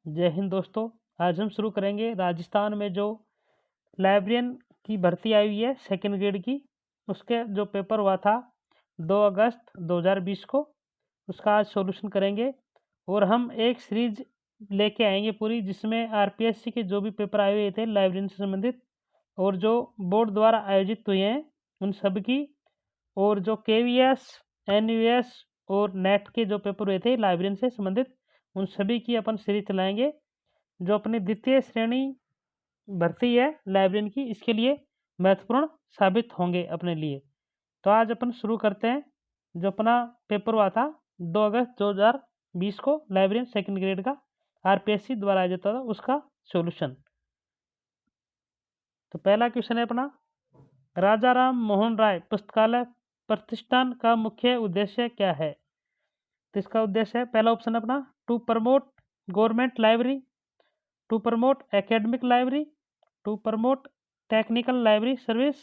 जय हिंद दोस्तों। आज हम शुरू करेंगे राजस्थान में जो लाइब्रेरियन की भर्ती आई हुई है सेकेंड ग्रेड की, उसके जो पेपर हुआ था 2 अगस्त 2020 को, उसका आज सॉल्यूशन करेंगे। और हम एक सीरीज लेके आएंगे पूरी, जिसमें आरपीएससी के जो भी पेपर आए हुए थे लाइब्रेरियन से संबंधित और जो बोर्ड द्वारा आयोजित हुए हैं उन सब की, और जो केवीएस, एनयूएस और नेट के जो पेपर हुए थे लाइब्रेरियन से संबंधित, उन सभी की अपन सीरीज चलाएंगे। जो अपनी द्वितीय श्रेणी भर्ती है लाइब्रेरियन की, इसके लिए महत्वपूर्ण साबित होंगे अपने लिए। तो आज अपन शुरू करते हैं। जो अपना पेपर हुआ था 2 अगस्त 2020 को लाइब्रेरियन सेकंड ग्रेड का, आरपीएससी द्वारा आयोजित था, उसका सॉल्यूशन। तो पहला क्वेश्चन है अपना, राजा राम मोहन राय पुस्तकालय प्रतिष्ठान का मुख्य उद्देश्य क्या है? तो इसका उद्देश्य है, पहला ऑप्शन अपना, to promote government library, to promote academic library, to promote technical library service,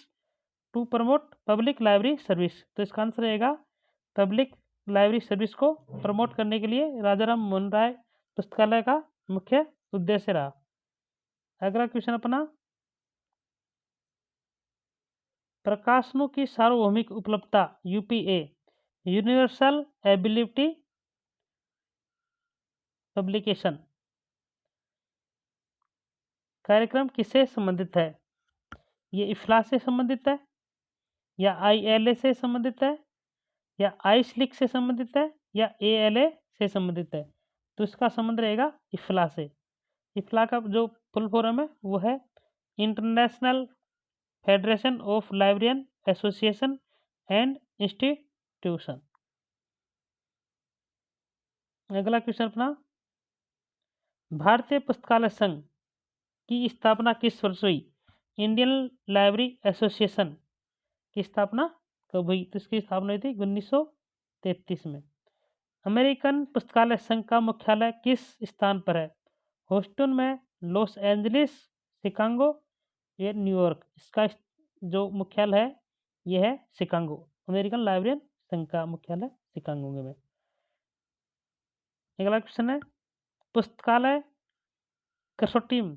to promote public library service. तो इसका आंसर रहेगा पब्लिक लाइब्रेरी सर्विस को प्रमोट करने के लिए राजाराम मोहन राय पुस्तकालय का मुख्य उद्देश्य रहा। अगला क्वेश्चन अपना, प्रकाशनों की सार्वभौमिक उपलब्धता यूपीए, यूनिवर्सल एबिलिटी पब्लिकेशन कार्यक्रम किससे संबंधित है? ये इफ्ला से संबंधित है, या आईएलए से संबंधित है, या आईस्लिक से संबंधित है, या एएलए से संबंधित है? तो इसका संबंध रहेगा इफ्ला से। इफ्ला का जो फुल फॉर्म है वो है international federation of librarian association and institution. अगला क्वेश्चन अपना, भारतीय पुस्तकालय संघ की स्थापना किस वर्ष हुई? इंडियन लाइब्रेरी एसोसिएशन की स्थापना कब हुई? तो इसकी स्थापना हुई थी 1933 में। अमेरिकन पुस्तकालय संघ का मुख्यालय किस स्थान पर है? ह्यूस्टन में, लॉस एंजलिस, शिकागो या न्यूयॉर्क? इसका जो मुख्यालय है यह है शिकागो। अमेरिकन लाइब्रेरियन संघ का मुख्यालय शिकागो में। अगला क्वेश्चन है, पुस्तकालय कंसोर्टियम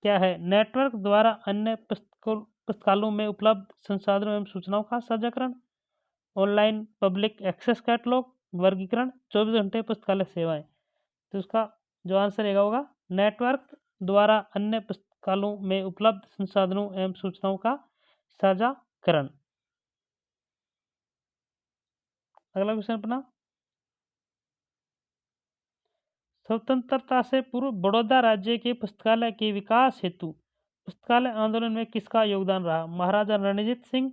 क्या है? नेटवर्क द्वारा अन्य पुस्तकालयों में उपलब्ध संसाधनों एवं सूचनाओं का साझाकरण, ऑनलाइन पब्लिक एक्सेस कैटलॉग, वर्गीकरण, 24 घंटे पुस्तकालय सेवाएं। तो इसका जो आंसर रहेगा होगा नेटवर्क द्वारा अन्य पुस्तकालयों में उपलब्ध संसाधनों एवं सूचनाओं का साझाकरण। अगला क्वेश्चन अपना, स्वतंत्रता से पूर्व बड़ौदा राज्य के पुस्तकालय के विकास हेतु पुस्तकालय आंदोलन में किसका योगदान रहा? महाराजा रणजीत सिंह,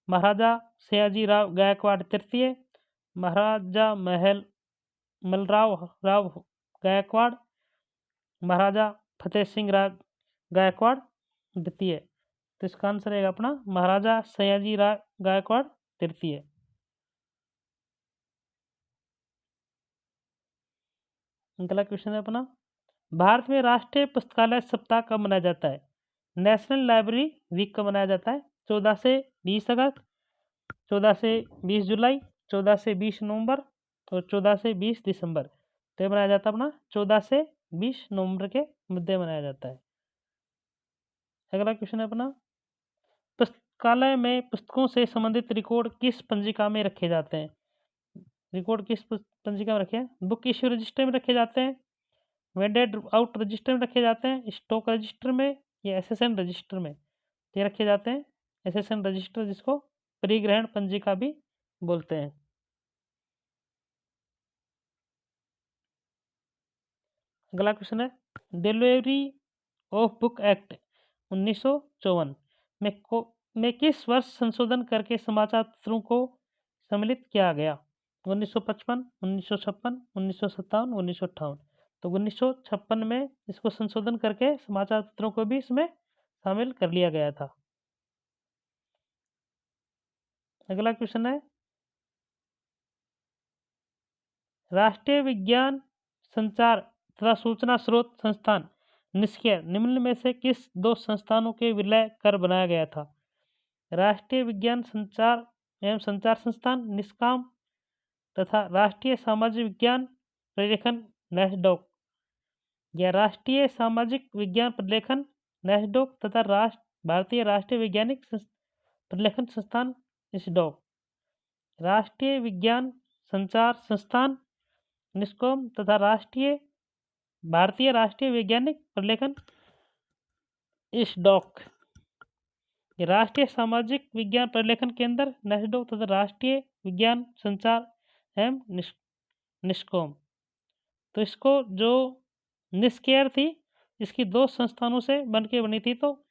महाराजा सयाजी राव गायकवाड़ तृतीय, महाराजा मलराव राव गायकवाड़, महाराजा फतेह सिंह राव गायकवाड़ द्वितीय। तो इसका आंसर रहेगा अपना महाराजा सयाजी राव गायकवाड़ तृतीय। अगला क्वेश्चन है अपना, भारत में राष्ट्रीय पुस्तकालय सप्ताह कब मनाया जाता है? नेशनल लाइब्रेरी वीक कब मनाया जाता है? 14 से 20 अगस्त, 14 से 20 जुलाई, 14 से 20 नवंबर और 14 से 20 दिसंबर। तो मनाया जाता है अपना 14 से 20 नवंबर के मध्य मनाया जाता है। अगला क्वेश्चन है अपना, पुस्तकालय में पुस्तकों से संबंधित रिकॉर्ड किस पंजिका में रखे जाते हैं? रिकॉर्ड किस पंजिका में रखे हैं? बुक इश्यू रजिस्टर में रखे जाते हैं, वेंडेड आउट रजिस्टर में रखे जाते हैं, स्टॉक रजिस्टर में, या एसएसएन रजिस्टर में? ये रखे जाते हैं एसएसएन रजिस्टर, जिसको परिग्रहण पंजिका भी बोलते हैं। अगला क्वेश्चन है, डिलीवरी ऑफ बुक एक्ट 1954 में किस वर्ष संशोधन करके समाचार पत्रों को सम्मिलित किया गया? 1955, 1956, 1957, 1958। तो 1956 में इसको संशोधन करके समाचार पत्रों को भी इसमें शामिल कर लिया गया था। अगला क्वेश्चन है, राष्ट्रीय विज्ञान संचार तथा सूचना स्रोत संस्थान निष्क्रिय निम्न में से किस दो संस्थानों के विलय कर बनाया गया था? राष्ट्रीय विज्ञान संचार एवं संचार संस्थान निष्काम तथा राष्ट्रीय सामाजिक विज्ञान प्रलेखन नेस्डॉक। या राष्ट्रीय सामाजिक विज्ञान प्रलेखन नेस्डोक तथा भारतीय राष्ट्रीय वैज्ञानिक प्रलेखन संस्थान इसडोक, राष्ट्रीय विज्ञान संचार संस्थान निस्कॉम तथा भारतीय राष्ट्रीय वैज्ञानिक प्रलेखन इसडॉक, राष्ट्रीय सामाजिक विज्ञान प्रलेखन केंद्र नेस्डोक तथा राष्ट्रीय विज्ञान संचार एवं निस्कॉम। तो इसको जो निस्केयर थी इसकी दो संस्थानों से बनके बनी थी, तो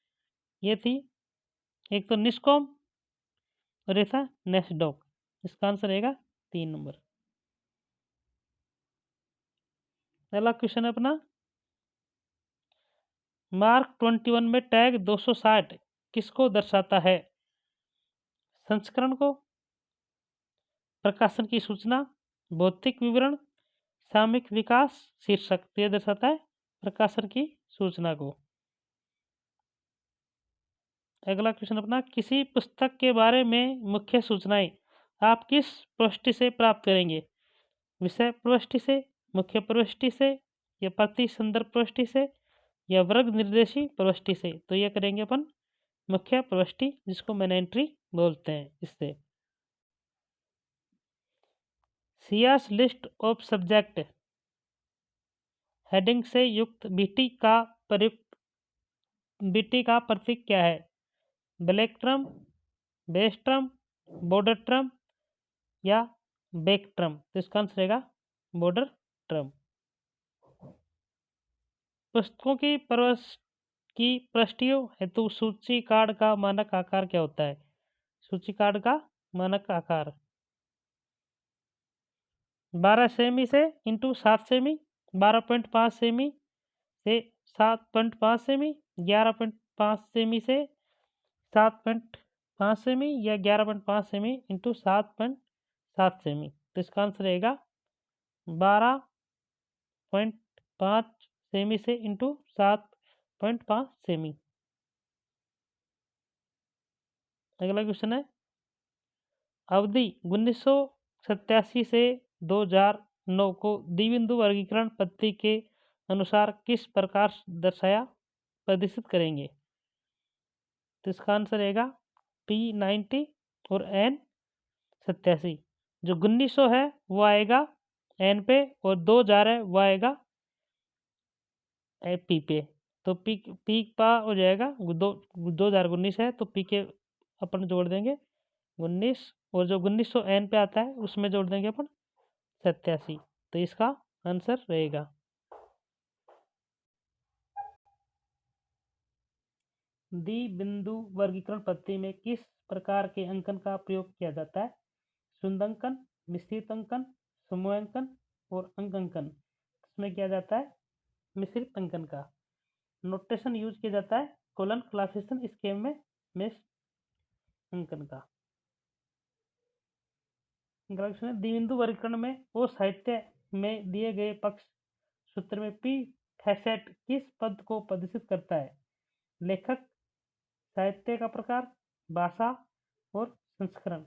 ये थी एक तो निस्कॉम और ये था नेस्डोक। इसका आंसर रहेगा 3 नंबर। अगला क्वेश्चन है अपना, मार्क 21 में टैग 260 किसको दर्शाता है? संस्करण को, प्रकाशन की सूचना, भौतिक विवरण, सामयिक विकास, शीर्षक। तो यह दर्शाता है प्रकाशन की सूचना को। अगला क्वेश्चन अपना, किसी पुस्तक के बारे में मुख्य सूचनाएं आप किस प्रविष्टि से प्राप्त करेंगे? विषय प्रविष्टि से, मुख्य प्रविष्टि से, या प्रति संदर्भ प्रविष्टि से, या वर्ग निर्देशी प्रविष्टि से। तो यह करेंगे अपन मुख्य प्रविष्टि, जिसको मेन एंट्री बोलते हैं। इससे सियास लिस्ट ऑफ सब्जेक्ट हेडिंग से युक्त बीटी का प्रतीक क्या है? Black term, base term, border term या बैक ट्रम। तो इसका आंसर रहेगा बॉर्डर ट्रम। पुस्तकों की प्रविष्टियों हेतु सूची कार्ड का मानक आकार क्या होता है? सूची कार्ड का मानक आकार 12 सेमी से इंटू 7 सेमी, 12.5 सेमी से 7.5 सेमी, 11.5 सेमी से 7.5 सेमी, या 11.5 सेमी इंटू 7.7 सेमी। तो इसका आंसर रहेगा 12.5 सेमी से इंटू 7.5 सेमी। अगला क्वेश्चन है, अवधि 1987 से 2009 को द्विबिंदु वर्गीकरण पद्धति के अनुसार किस प्रकार प्रदर्शित करेंगे? तो इसका आंसर रहेगा P90 और N87। जो 1900 है वो आएगा N पे, और 2000 है वो आएगा P पे। तो पी पा हो जाएगा 2019 है तो P के अपन जोड़ देंगे 19, और जो 1900 N पे आता है उसमें जोड़ देंगे अपन 87। तो इसका आंसर रहेगा। द्विबिंदु वर्गीकरण पद्धति में किस प्रकार के अंकन का प्रयोग किया जाता है? शुद्धांकन, मिश्रित अंकन, समूहांकन और अंक अंकन। इसमें किया जाता है मिश्रित अंकन का। नोटेशन यूज किया जाता है कोलन क्लासिफिकेशन स्कीम में मिश्रित अंकन का। द्विबिंदु वर्गीकरण में वो साहित्य में दिए गए पक्ष सूत्र में पी फैसेट किस पद को प्रदर्शित करता है? लेखक, साहित्य का प्रकार, भाषा और संस्करण।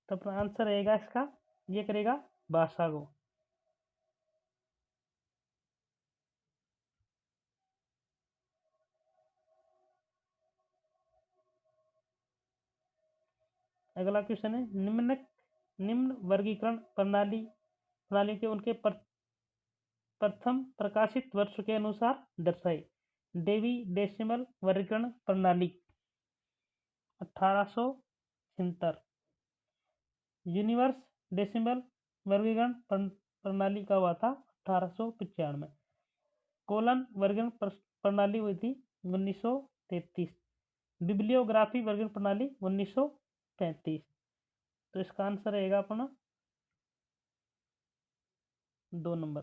तो अपना आंसर रहेगा इसका, ये करेगा भाषा को। अगला क्वेश्चन है, निम्न वर्गीकरण प्रणाली के उनके प्रथम प्रकाशित वर्ष के अनुसार दर्शाए। डेवी डेसिमल वर्गीकरण प्रणाली 1876, यूनिवर्स डेसिमल वर्गीकरण प्रणाली का हुआ था 1895, कोलन वर्गीकरण प्रणाली हुई थी 1933, बिब्लियोग्राफी वर्गीकरण प्रणाली 1935। तो इसका आंसर रहेगा अपना 2 नंबर।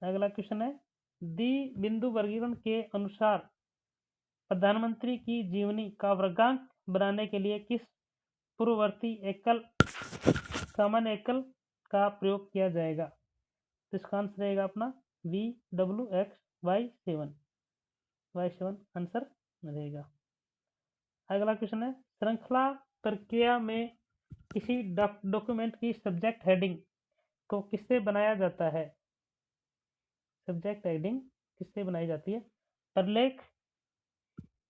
अगला क्वेश्चन है, द्विबिंदु वर्गीकरण के अनुसार प्रधानमंत्री की जीवनी का वर्गांक बनाने के लिए किस पूर्ववर्ती सामान्य एकल का प्रयोग किया जाएगा? तो इसका आंसर रहेगा अपना VWX Y7 आंसर रहेगा। अगला क्वेश्चन है, श्रृंखला प्रक्रिया में किसी डॉक्यूमेंट की सब्जेक्ट हेडिंग को किससे बनाया जाता है? सब्जेक्ट हेडिंग किससे बनाई जाती है? प्रलेख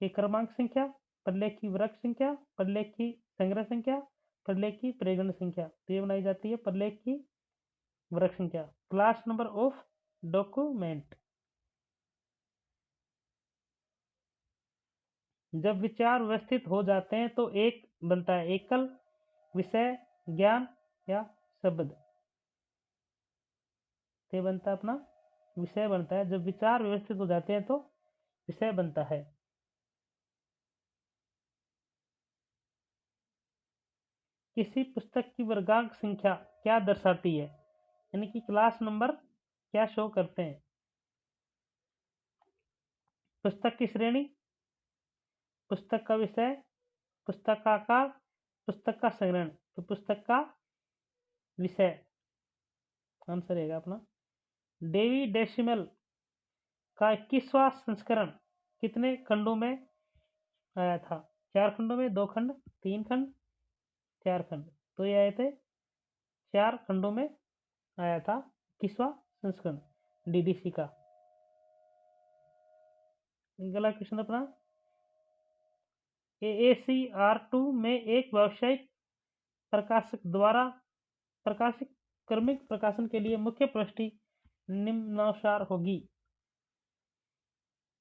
की क्रमांक संख्या, प्रलेख की वर्ग संख्या, प्रलेख की संग्रह संख्या, प्रलेख की परिगण संख्या। तो ये बनाई जाती है प्रलेख की वर्ग संख्या। Class number of document. जब विचार व्यवस्थित हो जाते हैं तो एक बनता है एकल, विषय, ज्ञान या शब्द। ते बनता है अपना विषय बनता है। जब विचार व्यवस्थित हो जाते हैं तो विषय बनता है। किसी पुस्तक की वर्गांक संख्या क्या दर्शाती है? यानी कि क्लास नंबर क्या शो करते हैं? पुस्तक की श्रेणी, पुस्तक का विषय, पुस्तक का आकार, पुस्तक का संग्रहण। तो पुस्तक का विषय आंसर रहेगा अपना। डेवी डेसिमल का 21वां संस्करण कितने खंडों में आया था? 4 खंडों में, 2 खंड, 3 खंड, 4 खंड। तो ये आए थे 4 खंडों में आया था 21वां संस्करण डीडीसी का। अगला क्वेश्चन अपना, AACR2 में एक व्यावसायिक प्रकाशक द्वारा प्रकाशित क्रमिक प्रकाशन के लिए मुख्य प्रविष्टि निम्नानुसार होगी।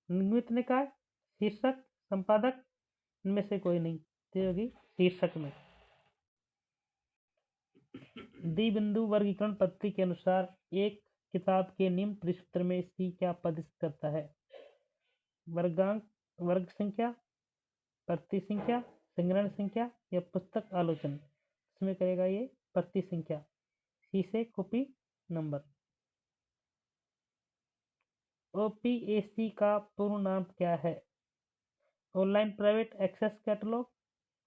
निम्नलिखित ने कहा शीर्षक, संपादक, इनमें से कोई नहीं। तो होगी शीर्षक में। द्विबिंदु वर्गीकरण पद्धति के अनुसार एक किताब के निम्न प्रश्नोत्तर में सी क्या प्रदर्शित करता है? वर्गांक, वर्ग संख्या, प्रति संख्या, संग्रहण संख्या या पुस्तक आलोचन। इसमें करेगा ये प्रति संख्या। सी से कॉपी नंबर। OPAC का पूर्ण नाम क्या है? Online private access catalogue,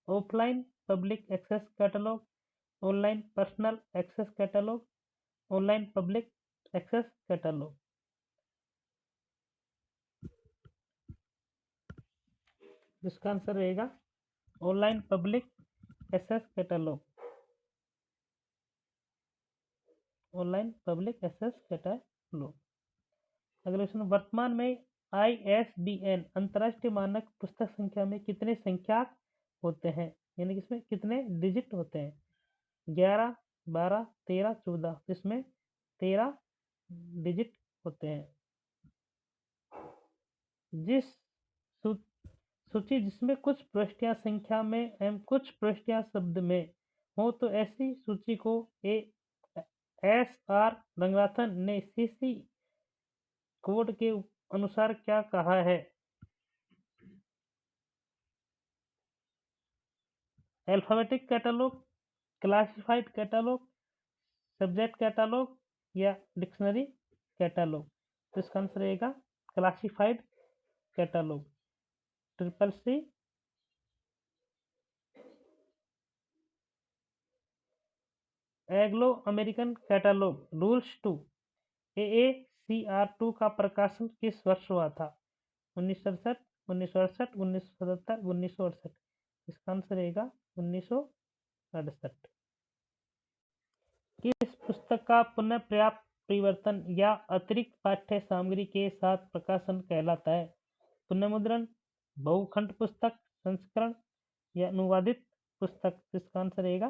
offline public access catalogue, online personal access catalogue, online public access catalogue. इसका आंसर रहेगा online public access catalogue. Online public access catalogue. अगला क्वेश्चन, वर्तमान में ISBN अंतरराष्ट्रीय मानक पुस्तक संख्या में कितने संख्याक होते हैं? यानी कि इसमें कितने डिजिट होते हैं? 11, 12, 13, 14। इसमें 13 डिजिट होते हैं। जिस सूची जिसमें कुछ प्रविष्टियां संख्या में एवं कुछ प्रविष्टियां शब्द में हो तो ऐसी सूची को ASR रंगनाथन ने CC कोड के अनुसार क्या कहा है? Alphabetic catalogue, classified catalogue, subject catalogue या डिक्शनरी कैटलॉग। तो इसका आंसर रहेगा classified catalogue. CCC Anglo American catalogue rules 2 AACR2 का प्रकाशन किस वर्ष हुआ था? 1967, 1968, 1977, 1968। इसका आंसर रहेगा 1968। किस पुस्तक का पुनः पर्याप्त परिवर्तन या अतिरिक्त पाठ्य सामग्री के साथ प्रकाशन कहलाता है? पुनर्मुद्रण, बहुखंड पुस्तक, संस्करण या अनुवादित पुस्तक। इसका आंसर रहेगा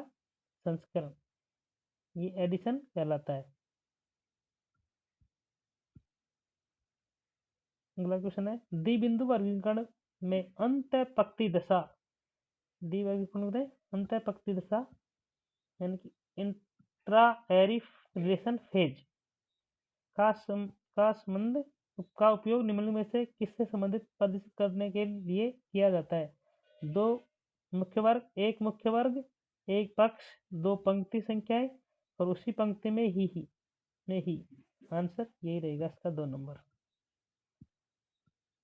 संस्करण। ये एडिशन कहलाता है। अगला क्वेश्चन है, द्विबिंदु वर्गीकरण में अंतःपक्ति दशा, द्विवर्गीकरण में अंतःपक्ति दशा यानी कि इंट्रा एरिफ फेज का संबंध का उपयोग निम्न में से किससे संबंधित प्रदर्शित करने के लिए किया जाता है? 2 मुख्य वर्ग, 1 मुख्य वर्ग, 1 पक्ष, 2 पंक्ति संख्याएं और उसी पंक्ति में ही। आंसर यही रहेगा इसका 2 नंबर।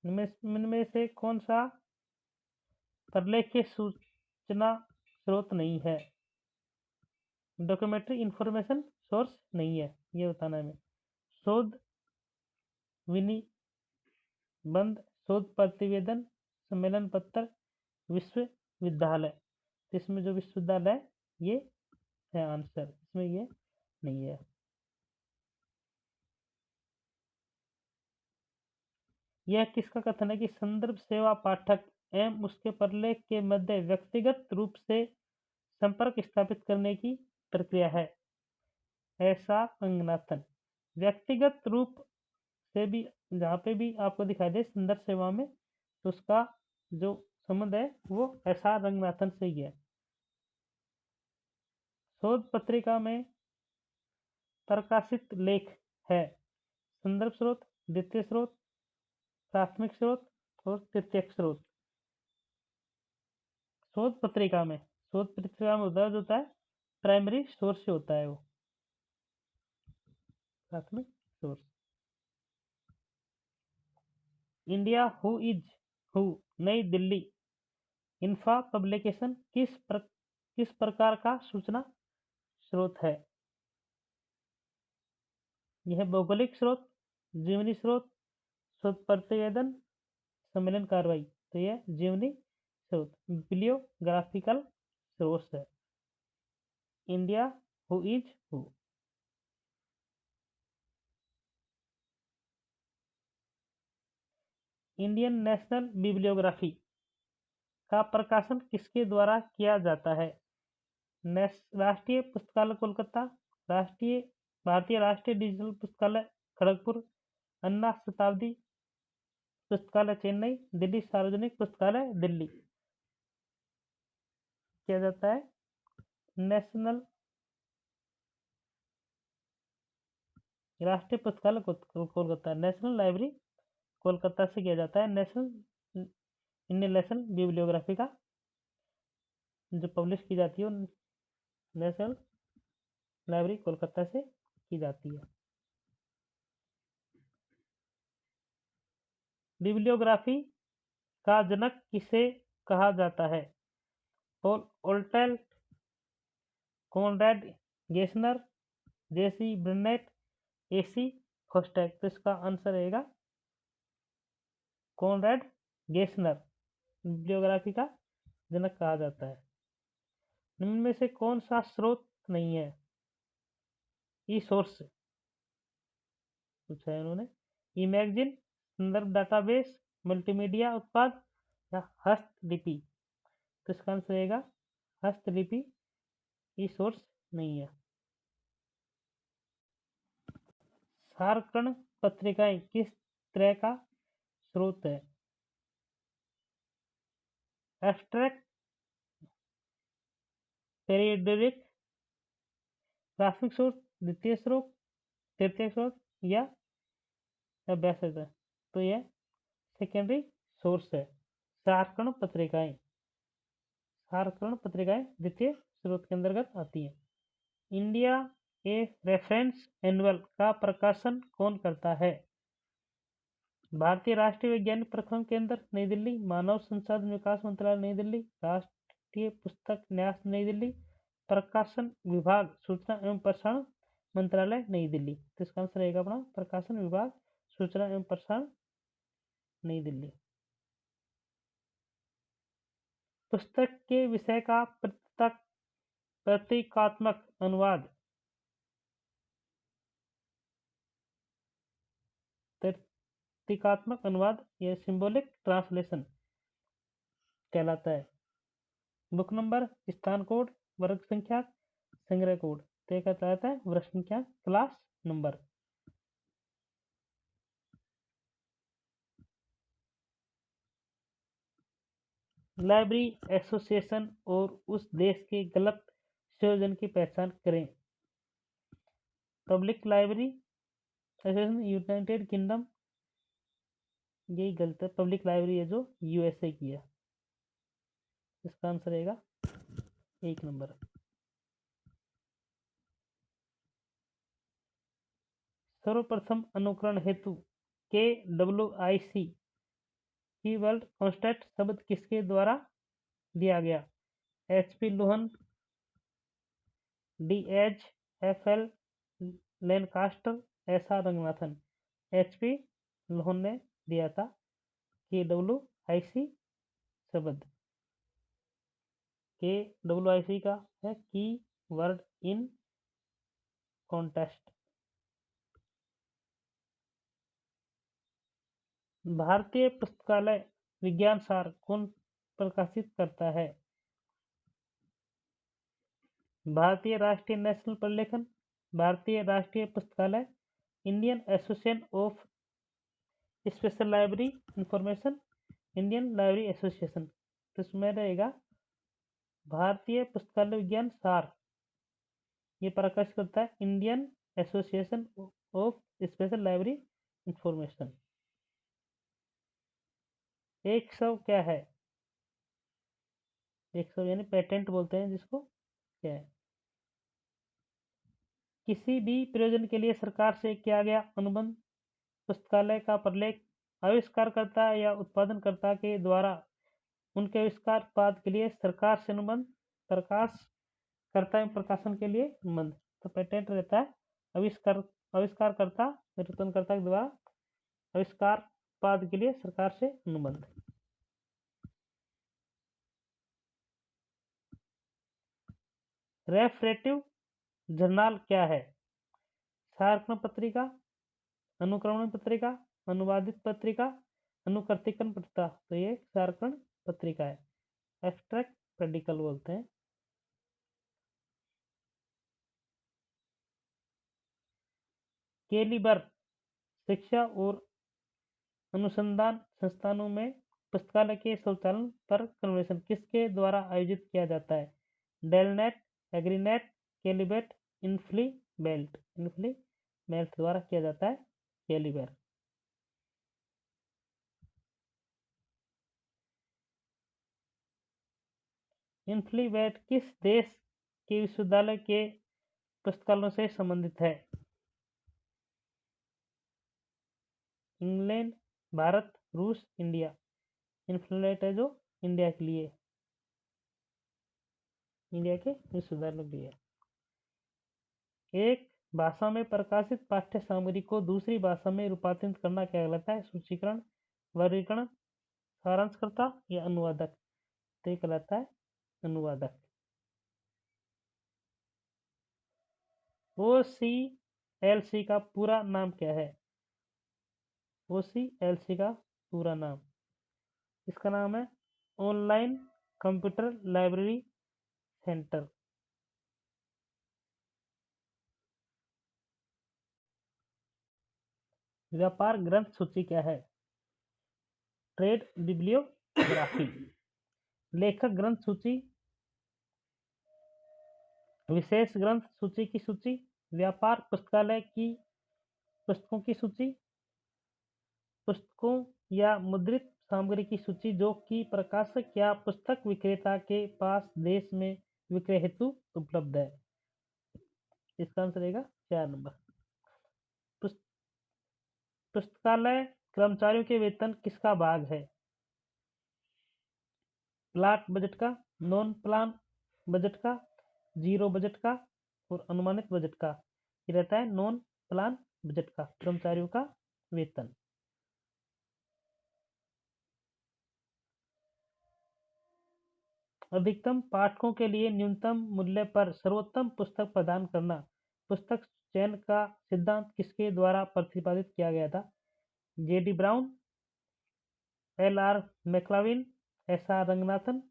इनमें से कौन सा प्रलेखीय सूचना स्रोत नहीं है? डॉक्यूमेंट्री इंफॉर्मेशन सोर्स नहीं है, ये बताना है हमें। शोध विनिबंध, शोध प्रतिवेदन, सम्मेलन पत्र, विश्वविद्यालय। इसमें जो विश्वविद्यालय ये है आंसर, इसमें ये नहीं है। यह किसका कथन है कि संदर्भ सेवा पाठक एवं उसके प्रलेख के मध्य व्यक्तिगत रूप से संपर्क स्थापित करने की प्रक्रिया है? ऐसा रंगनाथन। व्यक्तिगत रूप से भी जहाँ पे भी आपको दिखाई दे संदर्भ सेवा में, तो उसका जो संबंध है वो ऐसा रंगनाथन से ही है। शोध पत्रिका में प्रकाशित लेख है संदर्भ स्रोत, द्वितीय स्रोत, प्राथमिक स्रोत और तृतीयक स्रोत। शोध पत्रिका में दर्ज होता है प्राइमरी सोर्स से होता है वो, प्राथमिक source. India who is who, नई दिल्ली, इन्फा पब्लिकेशन किस प्रकार का सूचना स्रोत है? यह भौगोलिक स्रोत, जीवनी स्रोत, शोध प्रतिवेदन, सम्मेलन कार्रवाई। तो यह जीवनी स्रोत, बिब्लियोग्राफिकल सोर्स है। India who is who. Indian national bibliography का प्रकाशन किसके द्वारा किया जाता है? राष्ट्रीय पुस्तकालय कोलकाता, भारतीय राष्ट्रीय डिजिटल पुस्तकालय खड़गपुर, अन्ना शताब्दी पुस्तकालय चेन्नई, दिल्ली सार्वजनिक पुस्तकालय दिल्ली। किया जाता है नेशनल राष्ट्रीय पुस्तकालय कोलकाता, नेशनल लाइब्रेरी कोलकाता से किया जाता है। इंडियन नेशनल बिब्लियोग्राफी का जो पब्लिश की जाती है नेशनल लाइब्रेरी कोलकाता से की जाती है। बिब्लियोग्राफी का जनक किसे कहा जाता है? ओल्टेल, कॉनरेड गेसनर, जेसी ब्रनेट, एसी खोस्टेक। तो इसका आंसर रहेगा कॉनरेड गेसनर, बिब्लियोग्राफी का जनक कहा जाता है। निम्न में से कौन सा स्रोत नहीं है? ई सोर्स पूछा है उन्होंने। ई मैगजीन, संदर्भ डाटाबेस, मल्टीमीडिया उत्पाद या हस्तलिपि। तो इसका आंसर रहेगा हस्तलिपि, ई सोर्स नहीं है। सारकण पत्रिकाएं किस तरह का स्रोत है? एब्स्ट्रैक्ट, पेरियोडिक, प्राथमिक स्रोत, द्वितीय स्रोत, तृतीय स्रोत या अभ्यास है। तो यह सेकेंडरी सोर्स है। सारकण पत्रिकाएं द्वितीय स्रोत के अंतर्गत आती हैं। इंडिया ए रेफरेंस एनुअल का प्रकाशन कौन करता है? भारतीय राष्ट्रीय वैज्ञानिक प्रथम केंद्र नई दिल्ली, मानव संसाधन विकास मंत्रालय नई दिल्ली, राष्ट्रीय पुस्तक न्यास नई दिल्ली, प्रकाशन विभाग सूचना एवं प्रसारण मंत्रालय नई दिल्ली। तो इसका आंसर रहेगा अपना प्रकाशन विभाग सूचना एवं प्रसारण नई दिल्ली। पुस्तक के विषय का प्रतीकात्मक अनुवाद या सिंबॉलिक ट्रांसलेशन कहलाता है। बुक नंबर, स्थान कोड, वर्ग संख्या, संग्रह कोड। तो यह कहलाता है वर्ग संख्या, क्लास नंबर। लाइब्रेरी एसोसिएशन और उस देश के गलत संयोजन की पहचान करें। Public library association United kingdom, यही गलत है। पब्लिक लाइब्रेरी है जो यूएसए की है। इसका आंसर रहेगा 1 नंबर। सर्वप्रथम अनुकरण हेतु KWIC की वर्ल्ड कॉन्स्टेंट शब्द किसके द्वारा दिया गया? HP लोहन, DHFL लैनकास्टर, ऐसा रंगनाथन। HP लोहन ने दिया था KWIC शब्द। KWIC का है की वर्ड इन कॉन्टेस्ट। भारतीय पुस्तकालय विज्ञान सार कौन प्रकाशित करता है? भारतीय राष्ट्रीय नेशनल प्रलेखन, भारतीय राष्ट्रीय पुस्तकालय, Indian association of special library information, Indian library association. तो इसमें रहेगा भारतीय पुस्तकालय विज्ञान सार, ये प्रकाशित करता है Indian association of special library information. 100 क्या है? 100 यानी पेटेंट बोलते हैं जिसको, क्या है? किसी भी प्रयोजन के लिए सरकार से किया गया अनुबंध पुस्तकालय का प्रलेख आविष्कारकर्ता या उत्पादनकर्ता के द्वारा उनके आविष्कार उत्पाद के लिए सरकार से अनुबंध, प्रकाशकर्ता एवं प्रकाशन के लिए अनुबंध। तो पेटेंट रहता है आविष्कारकर्ता उत्पादनकर्ता के द्वारा आविष्कार उत्पाद के लिए सरकार से अनुबंध। रेफरेटिव जर्नल क्या है? सार्वजनिक पत्रिका, अनुक्रमण पत्रिका, अनुवादित पत्रिका, अनुकृतिकरण पत्रिका। तो ये सार्वजनिक पत्रिका है, एब्स्ट्रैक्ट पेडिकल बोलते हैं। कैलिबर शिक्षा और अनुसंधान संस्थानों में पुस्तकालय के संचालन पर कन्वेंशन किसके द्वारा आयोजित किया जाता है? डेलनेट, एग्रीनेट, कैलिबेट, इन्फ्लीबेल्ट द्वारा किया जाता है कैलिबर। इन्फ्लीबेट किस देश के विश्वविद्यालय के पुस्तकालयों से संबंधित है? इंग्लैंड, भारत, रूस, इंडिया। इन्फ्लुएट है जो इंडिया के लिए, इंडिया के विश्वविद्यालय के लिए। एक भाषा में प्रकाशित पाठ्य सामग्री को दूसरी भाषा में रूपांतरित करना क्या कहलाता है? सूचीकरण, वर्गीकरण, सारांशकर्ता या अनुवादक। तो कहलाता है अनुवादक। OCLC का पूरा नाम क्या है? OCLC का पूरा नाम, इसका नाम है ऑनलाइन कंप्यूटर लाइब्रेरी सेंटर। व्यापार ग्रंथ सूची क्या है? Trade bibliography. लेखक ग्रंथ सूची, विशेष ग्रंथ सूची की सूची, व्यापार पुस्तकालय की पुस्तकों की सूची, पुस्तकों या मुद्रित सामग्री की सूची जो कि प्रकाशक या पुस्तक विक्रेता के पास देश में विक्रय हेतु उपलब्ध है। इसका आंसर रहेगा 4 नंबर। पुस्तकालय कर्मचारियों के वेतन किसका भाग है? प्लाट बजट का, नॉन प्लान बजट का, जीरो बजट का और अनुमानित बजट का। ये रहता है नॉन प्लान बजट का, कर्मचारियों का वेतन। अधिकतम पाठकों के लिए न्यूनतम मूल्य पर सर्वोत्तम पुस्तक प्रदान करना, पुस्तक चयन का सिद्धांत किसके द्वारा प्रतिपादित किया गया था? JD Brown, LR McColvin, SR Ranganathan,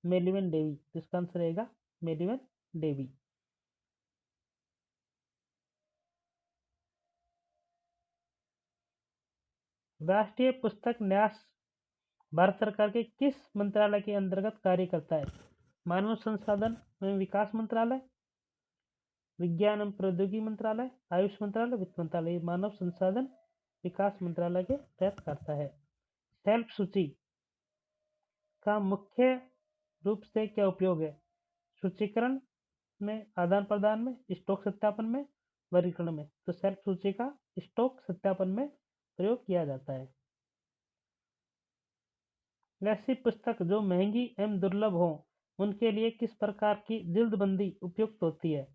Melvil Dewey. इसका आंसर रहेगा मेलिविन डेवी। राष्ट्रीय पुस्तक न्यास भारत सरकार के किस मंत्रालय के अंतर्गत कार्य करता है? मानव संसाधन एवं विकास मंत्रालय, विज्ञान एवं प्रौद्योगिकी मंत्रालय, आयुष मंत्रालय, वित्त मंत्रालय। मानव संसाधन विकास मंत्रालय के तहत करता है। सेल्फ सूची का मुख्य रूप से क्या उपयोग है? सूचीकरण में, आदान प्रदान में, स्टॉक सत्यापन में, वर्गीकरण में। तो सेल्फ सूची का स्टॉक सत्यापन में प्रयोग किया जाता है। ऐसी पुस्तक जो महंगी एवं दुर्लभ हो उनके लिए किस प्रकार की जिल्दबंदी उपयुक्त होती है?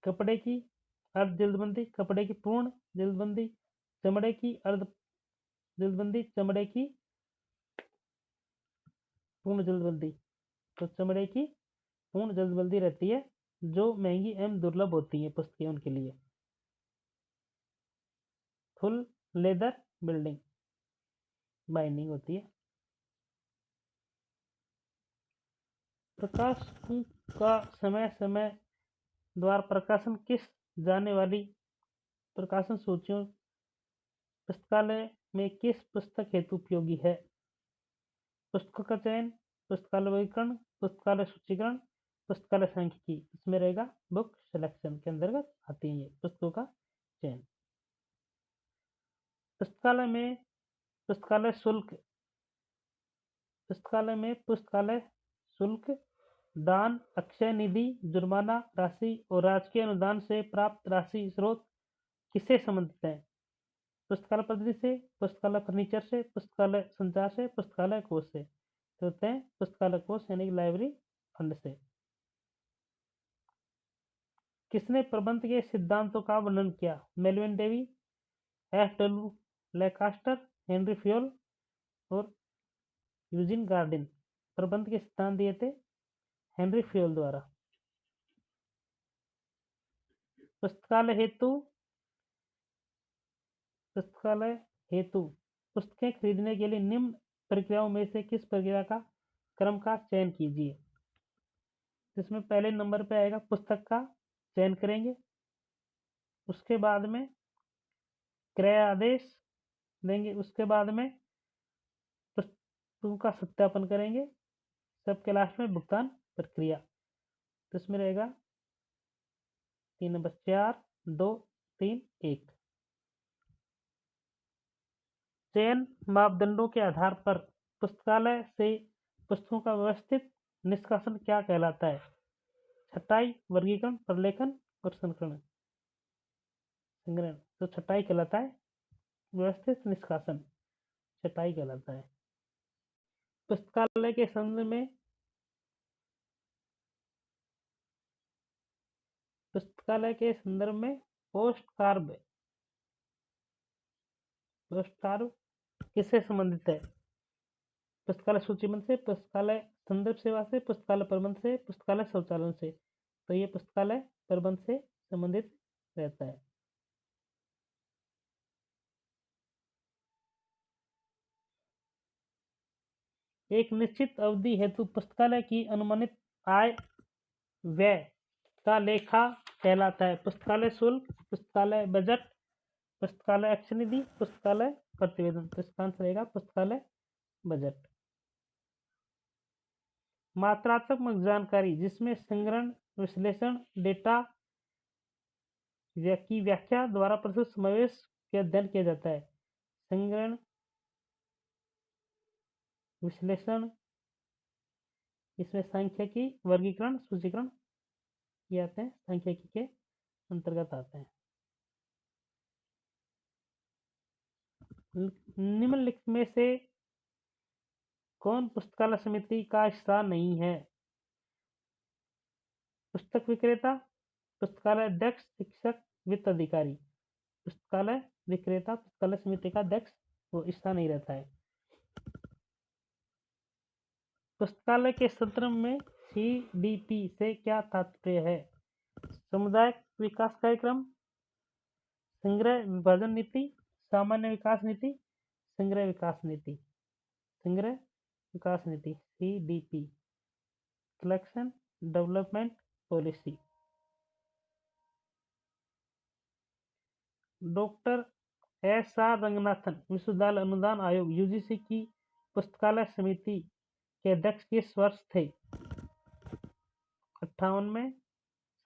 कपड़े की अर्ध जिल्दबंदी, कपड़े की पूर्ण जिल्दबंदी, चमड़े की अर्ध जिल्दबंदी, चमड़े की पूर्ण जल्दबंदी, तो चमड़े की पूर्ण जल्दबंदी रहती है जो महंगी एवं दुर्लभ होती है पुस्तकें उनके लिए। फुल लेदर बिल्डिंग बाइंडिंग होती है। प्रकाशन का समय समय द्वारा प्रकाशन किस जाने वाली प्रकाशन सूचियों पुस्तकालय में किस पुस्तक हेतु उपयोगी है? पुस्तकों का चयन, पुस्तकालय वर्गीकरण, पुस्तकालय सूचीकरण, पुस्तकालय सांख्यिकी, इसमें रहेगा बुक सिलेक्शन के अंतर्गत आती है ये पुस्तकों का चयन। पुस्तकालय में पुस्तकालय शुल्क, पुस्तकालय में पुस्तकालय शुल्क, दान, अक्षय निधि, जुर्माना राशि और राजकीय अनुदान से प्राप्त राशि स्रोत किससे संबंधित है? पुस्तकालय पद्धति से, पुस्तकालय फर्नीचर से, पुस्तकालय संचार से, पुस्तकालय कोष से। तो होते हैं पुस्तकालय कोष यानी कि लाइब्रेरी फंड से। किसने प्रबंध के सिद्धांतों का वर्णन किया? Melvil Dewey, F W. Lancaster, Henri Fayol और यूजिन गार्डिन। प्रबंध के सिद्धांत दिए थे हेनरी फ्योल द्वारा। पुस्तकालय हेतु पुस्तकें खरीदने के लिए निम्न प्रक्रियाओं में से किस प्रक्रिया का क्रम का चयन कीजिए? जिसमें पहले नंबर पे आएगा पुस्तक का चयन करेंगे, उसके बाद में क्रय आदेश देंगे, उसके बाद में पुस्तकों का सत्यापन करेंगे, सबके लास्ट में भुगतान प्रक्रिया। तो इसमें रहेगा 3 नंबर 4 2 3 1। चयन मापदंडों के आधार पर पुस्तकालय से पुस्तकों का व्यवस्थित निष्कासन क्या कहलाता है? छटाई, वर्गीकरण, प्रलेखन और संग्रहण। तो छटाई कहलाता है, व्यवस्थित निष्कासन छटाई कहलाता है। पुस्तकालय के संदर्भ में पोस्ट कार्ब किससे संबंधित है? पुस्तकालय सूचीबद्ध से, पुस्तकालय संदर्भ सेवा से, पुस्तकालय प्रबंध से, पुस्तकालय स्वचालन से। तो ये पुस्तकालय प्रबंध से संबंधित रहता है। एक निश्चित अवधि हेतु पुस्तकालय की अनुमानित आय व्यय का लेखा कहलाता है? पुस्तकालय शुल्क, पुस्तकालय बजट, पुस्तकालय अक्षय निधि, पुस्तकालय प्रतिवेदन। तो इसका आंसर रहेगा पुस्तकालय बजट। मात्रात्मक जानकारी जिसमें संग्रहण, विश्लेषण, डेटा की व्याख्या द्वारा प्रस्तुत समावेश के अध्ययन किया जाता है। संग्रहण, विश्लेषण, इसमें सांख्यिकी, वर्गीकरण, सूचीकरण ये आते हैं, सांख्यिकी के अंतर्गत आते हैं। निम्नलिखित में से कौन पुस्तकालय समिति का हिस्सा नहीं है? पुस्तक विक्रेता, पुस्तकालय अध्यक्ष, शिक्षक, वित्त अधिकारी। पुस्तकालय विक्रेता पुस्तकालय समिति का अध्यक्ष वो हिस्सा नहीं रहता है। पुस्तकालय के संदर्भ में CDP से क्या तात्पर्य है? सामुदायिक विकास कार्यक्रम, संग्रह विभाजन नीति, सामान्य विकास नीति, संग्रह विकास नीति। संग्रह विकास नीति CDP, collection development policy. Doctor SR Ranganathan विश्वविद्यालय अनुदान आयोग UGC की पुस्तकालय समिति के अध्यक्ष किस वर्ष थे? 58 में,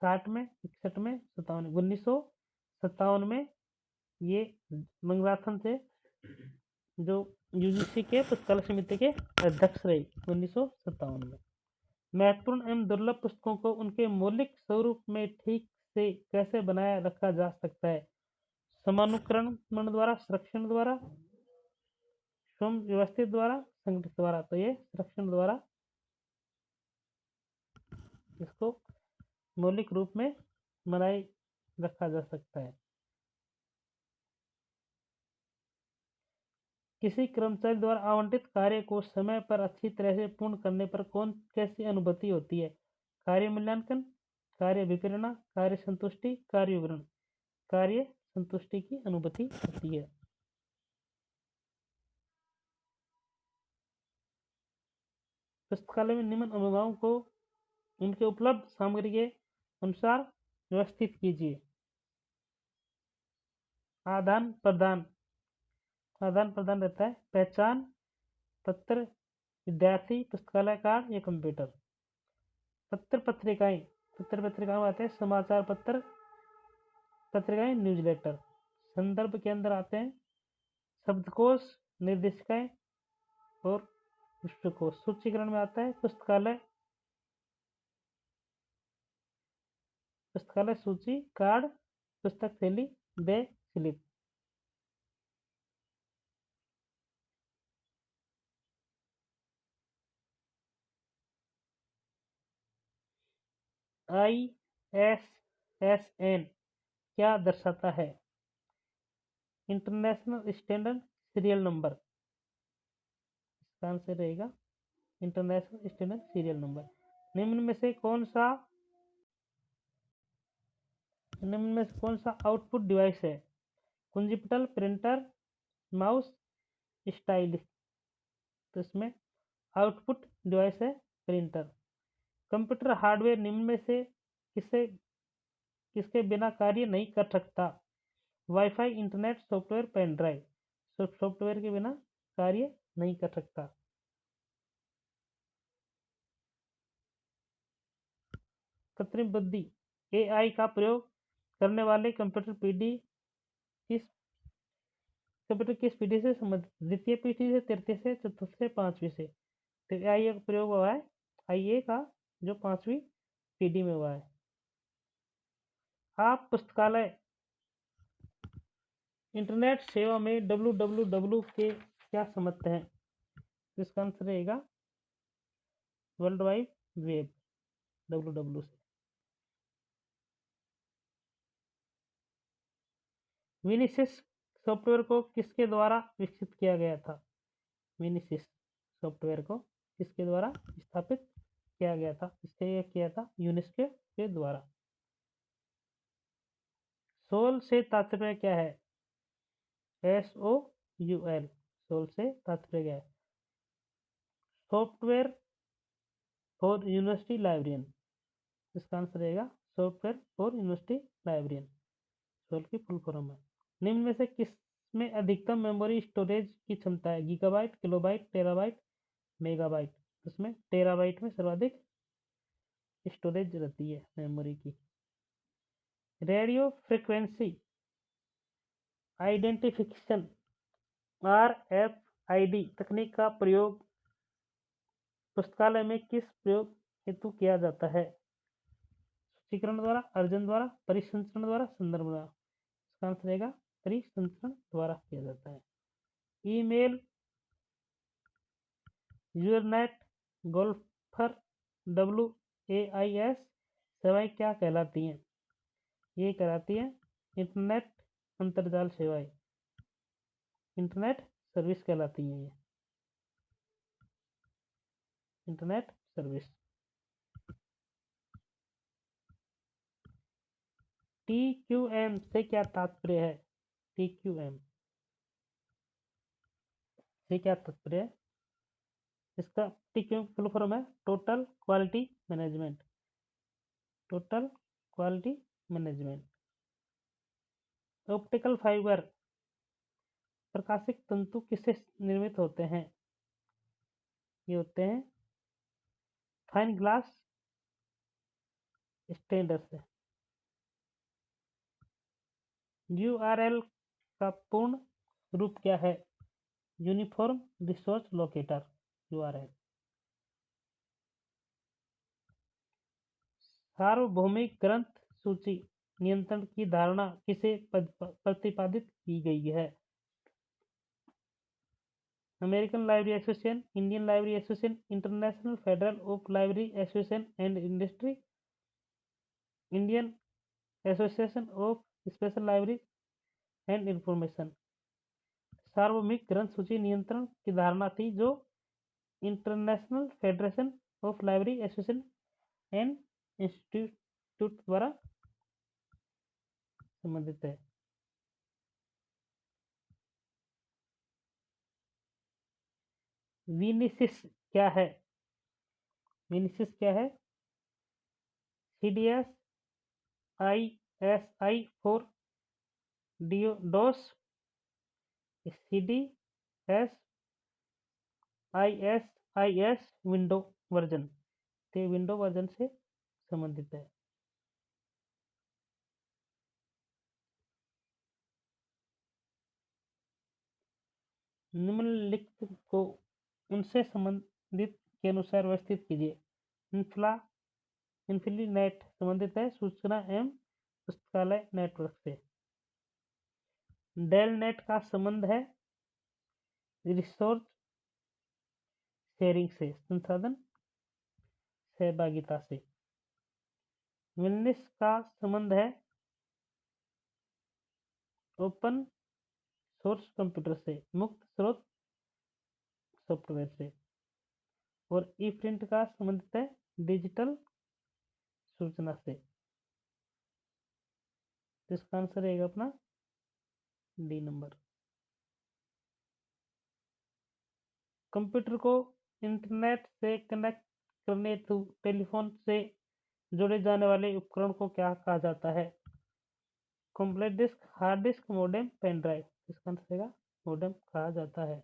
60 में, 61 में, 57 में। 1957 में ये रंगनाथन थे जो UGC के पुस्तकालय समिति के अध्यक्ष रहे 1957 में। महत्वपूर्ण एवं दुर्लभ पुस्तकों को उनके मौलिक स्वरूप में ठीक से कैसे बनाए रखा जा सकता है? समानुकरण द्वारा, संरक्षण द्वारा, स्वयं व्यवस्थित द्वारा, संगठित द्वारा। तो ये संरक्षण द्वारा इसको मौलिक रूप में बनाए रखा जा सकता है। किसी कर्मचारी द्वारा आवंटित कार्य को समय पर अच्छी तरह से पूर्ण करने पर कैसी अनुभूति होती है? कार्य मूल्यांकन, कार्य विप्रेरणा, कार्य संतुष्टि, कार्य विवरण। कार्य संतुष्टि की अनुभूति होती है। पुस्तकालय में निम्न अनुभागों को उनके उपलब्ध सामग्री के अनुसार व्यवस्थित कीजिए। आदान प्रदान रहता है पहचान पत्र, विद्यार्थी, पुस्तकालय कार्ड या कंप्यूटर। पत्र पत्रिकाएं आते हैं समाचार पत्र, पत्रिकाएं, न्यूज़लेटर। संदर्भ के अंदर आते हैं शब्दकोश, निर्देशिकाएं और विश्वकोश। सूचीकरण में आता है पुस्तकालय सूची, कार्ड, पुस्तक थैली, देय स्लिप। ISSN क्या दर्शाता है? International standard serial number. इसका आंसर रहेगा इंटरनेशनल स्टैंडर्ड सीरियल नंबर। निम्न में से कौन सा आउटपुट डिवाइस है? कुंजीपटल, प्रिंटर, माउस, स्टाइलिस। तो इसमें आउटपुट डिवाइस है प्रिंटर। कंप्यूटर हार्डवेयर निम्न में से किसके बिना कार्य नहीं कर सकता? Wifi, internet, software, pen drive. Software के बिना कार्य नहीं कर सकता। कृत्रिम बुद्धि AI का प्रयोग करने वाले कंप्यूटर किस पीढ़ी से संबंधित? द्वितीय पीढ़ी से, तृतीय से, चतुर्थ से, पांचवी से। तो AI का प्रयोग हुआ है IA का जो 5वीं पीढ़ी में हुआ है। आप पुस्तकालय इंटरनेट सेवा में www के क्या समझते हैं? इसका आंसर रहेगा वर्ल्ड वाइड वेब, www से। विनिसिस सॉफ्टवेयर को किसके द्वारा विकसित किया गया था? विनिसिस सॉफ्टवेयर को किसके द्वारा स्थापित किया गया था? इससे किया था यूनेस्को के द्वारा। सोल से तात्पर्य क्या है? SOUL। सोल से तात्पर्य क्या है? Software for university librarian. इसका आंसर रहेगा software for university librarian. SOUL की फुल फॉर्म है। निम्न में से किसमें अधिकतम मेमोरी स्टोरेज की क्षमता है? Gigabyte, kilobyte, terabyte, megabyte. इसमें टेराबाइट में सर्वाधिक स्टोरेज रहती है मेमोरी की। रेडियो फ्रिक्वेंसी आइडेंटिफिकेशन RFID तकनीक का प्रयोग पुस्तकालय में किस प्रयोग हेतु किया जाता है? सूचीकरण द्वारा, अर्जन द्वारा, परिसंचरण द्वारा, संदर्भ द्वारा। इसका आंसर रहेगा परिसंचरण द्वारा किया जाता है। ईमेल, यूजरनेट, गोल्फर, WAIS सेवाएं क्या कहलाती हैं? ये कहलाती है इंटरनेट अंतर्जाल सेवाएं, इंटरनेट सर्विस कहलाती हैं ये, इंटरनेट सर्विस। TQM से क्या तात्पर्य है? TQM से क्या तात्पर्य है? इसका TQM फुल फॉर्म है total quality management. Total quality management. Optical fibre प्रकाशिक तंतु किससे निर्मित होते हैं? ये होते हैं फाइन ग्लास स्टैंडर्ड से। URL का पूर्ण रूप क्या है? Uniform resource locator URL। सार्वभौमिक ग्रंथ सूची नियंत्रण की धारणा किसे प्रतिपादित की गई है? American library association, Indian library association, international federal of library association and industry, Indian association of special library and information. सार्वभौमिक ग्रंथ सूची नियंत्रण की धारणा थी, जो international federation of library association and institute द्वारा संबंधित है। विनिसिस क्या है? विनिसिस क्या है? CDS ISI for DOS, CDS ISIS window version, ते विंडो वर्जन से संबंधित है। निम्नलिखित को उनसे संबंधित के अनुसार व्यवस्थित कीजिए। इन्फिलीनेट संबंधित है सूचना एवं पुस्तकालय नेटवर्क से। डेलनेट का संबंध है रिसोर्स शेयरिंग से, संसाधन सहभागिता से। विनिस का संबंध है ओपन सोर्स कंप्यूटर से, मुक्त स्रोत सॉफ्टवेयर से। और ई प्रिंट का संबंधित है डिजिटल सूचना से। इसका आंसर रहेगा अपना डी नंबर। कंप्यूटर को इंटरनेट से कनेक्ट करने हेतु टेलीफोन से जोड़े जाने वाले उपकरण को क्या कहा जाता है? Complete disk, hard disk, modem, pen drive. इसका आंसर रहेगा मोडेम कहा जाता है।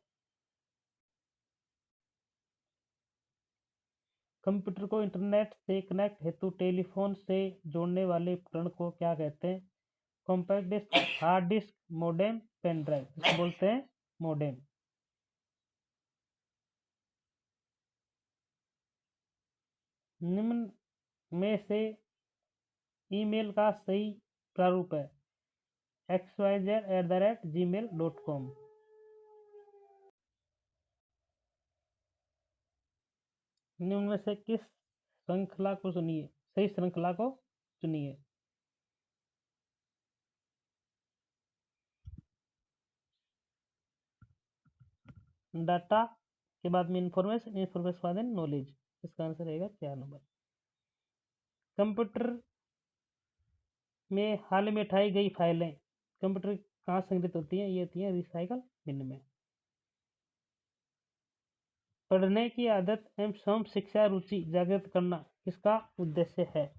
कंप्यूटर को इंटरनेट से कनेक्ट हेतु टेलीफोन से जोड़ने वाले उपकरण को क्या कहते हैं? Compact disk, hard disk, modem, pen drive. इसको बोलते हैं मोडेम। निम्न में से ईमेल का सही प्रारूप है xyz@gmail.com। निम्न में से किस श्रृंखला को सुनिए, सही श्रृंखला को चुनिए। डाटा के बाद में इंफॉर्मेशन, इंफॉर्मेशन के बाद में नॉलेज। इसका आंसर रहेगा 4 नंबर। कंप्यूटर में हाल में उठाई गई फाइलें कंप्यूटर कहाँ संग्रहित होती हैं? ये होती हैं रिसाइकल बिन में। पढ़ने की आदत एवं स्वयं शिक्षा रुचि जागृत करना किसका उद्देश्य है?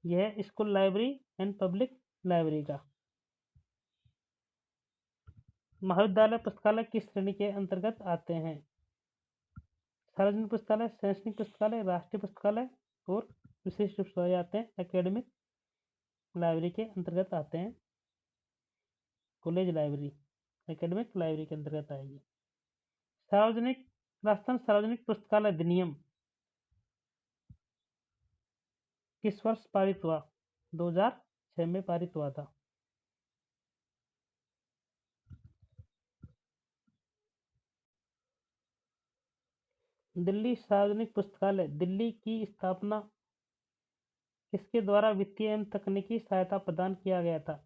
यह school library and public library का। महाविद्यालय पुस्तकालय किस श्रेणी के अंतर्गत आते हैं? सार्वजनिक पुस्तकालय, शैक्षणिक पुस्तकालय, राष्ट्रीय पुस्तकालय और विशिष्ट पुस्तकालय आते हैं एकेडमिक लाइब्रेरी के अंतर्गत आते हैं। कॉलेज लाइब्रेरी एकेडमिक लाइब्रेरी के अंतर्गत आएगी। सार्वजनिक राजस्थान सार्वजनिक पुस्तकालय अधिनियम किस वर्ष पारित हुआ? 2006 में पारित हुआ था। दिल्ली सार्वजनिक पुस्तकालय दिल्ली की स्थापना किसके द्वारा वित्तीय एवं तकनीकी सहायता प्रदान किया गया था?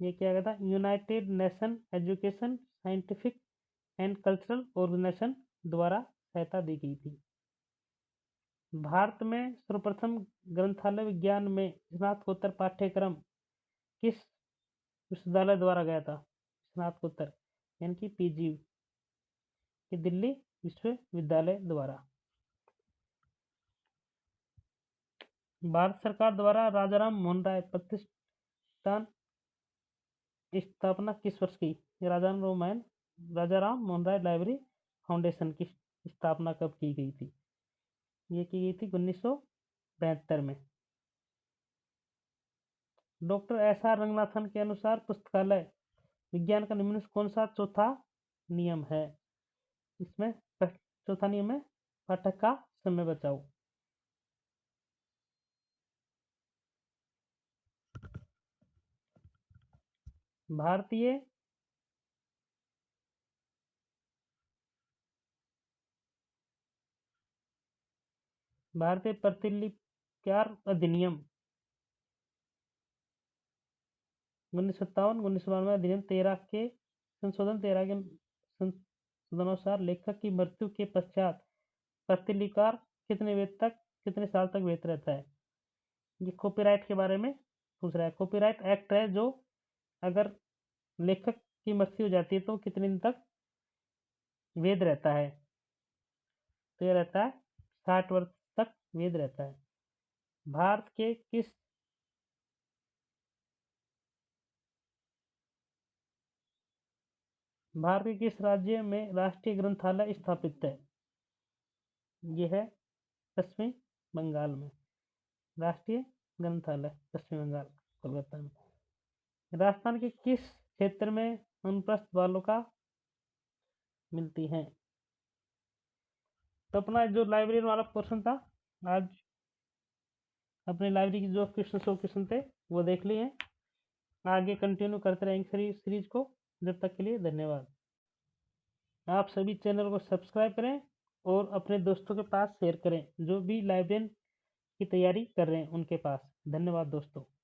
ये किया गया था United Nation Education Scientific and Cultural Organization द्वारा सहायता दी गई थी। भारत में सर्वप्रथम ग्रंथालय विज्ञान में स्नातकोत्तर पाठ्यक्रम किस विश्वविद्यालय द्वारा गया था? स्नातकोत्तर यानी कि PG कि दिल्ली विश्वविद्यालय द्वारा। भारत सरकार द्वारा राजाराम मोहन राय प्रतिष्ठान स्थापना किस वर्ष की? राजाराम मोहन राय लाइब्रेरी फाउंडेशन की स्थापना कब की गई थी? ये की गई थी 1972 में। डॉक्टर SR रंगनाथन के अनुसार पुस्तकालय विज्ञान का निम्न कौन सा चौथा नियम है? इसमें चौथा नियम है पाठक का समय बचाओ। भारतीय प्रतिलिपिकार अधिनियम 1957, 1992 अधिनियम 13 के संशोधन 13 के संशोधनानुसार लेखक की मृत्यु के पश्चात प्रतिलिपिकार कितने साल तक वेतन रहता है। ये कॉपीराइट के बारे में पूछ रहा है। कॉपीराइट एक्ट है जो अगर लेखक की मृत्यु हो जाती है तो कितने दिन तक वैध रहता है। तो ये रहता है 60 वर्ष तक वैध रहता है। भारत के किस राज्य में राष्ट्रीय ग्रंथालय स्थापित है। ये है पश्चिमी बंगाल में राष्ट्रीय ग्रंथालय, पश्चिम बंगाल कोलकाता में। राजस्थान के किस क्षेत्र में अनुप्रस्थ बालुका मिलती हैं। तो अपना जो लाइब्रेरी वाला पोर्शन था, आज अपने लाइब्रेरी की जो क्वेश्चन थे वो देख लिए। आगे कंटिन्यू करते रहेंगे सीरीज को। जब तक के लिए धन्यवाद। आप सभी चैनल को सब्सक्राइब करें और अपने दोस्तों के पास शेयर करें जो भी लाइब्रेरी की तैयारी कर रहे हैं उनके पास। धन्यवाद दोस्तों।